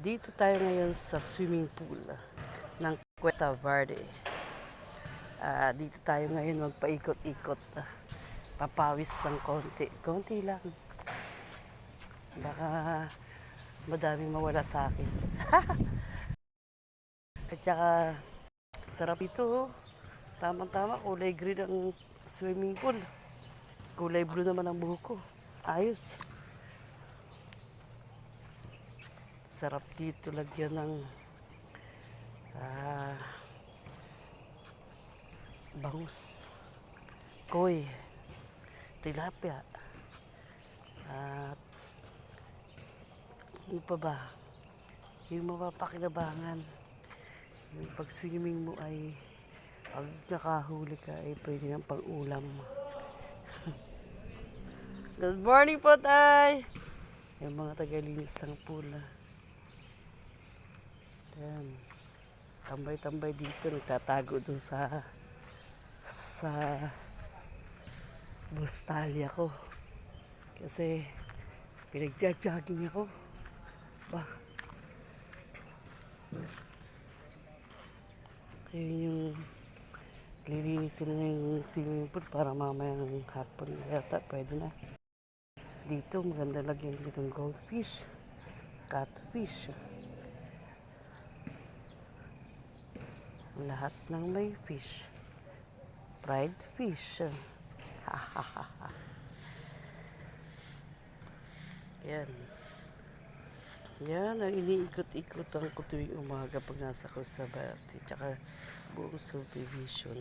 Dito tayo ngayon sa swimming pool ng Cuesta Verde. Dito tayo ngayon magpaikot-ikot. Papawis ng konti. Konti lang. Baka madaming mawala sa akin. At saka, sarap ito. Tamang-tama, kulay green ang swimming pool. Kulay blue naman ang buhok ko. Ayos. Sarap dito lagyan ng bangus, koy, tilapia, at ano pa ba? Yung mapapakinabangan. Yung pag-swimming mo ay pag nakahuli ka ay pwede ng pang-ulam. Good morning po, Tay! Yung mga tagalinis ng pool. Yan. Tambay-tambay dito, nagtatago doon sa bustalya ko. Kasi pinagja-jogging ako. Bah. Yun yung lilinisin na yung swimming pool para mamaya ng hapon yata pwede na. Dito maganda lagyan dito ng goldfish, catfish. Lahat ng may fish. Fried fish. Yan. Yan ang iniikot-ikotan ko tuwing umaga pag nasa Costa Verde. Tsaka buong subdivision.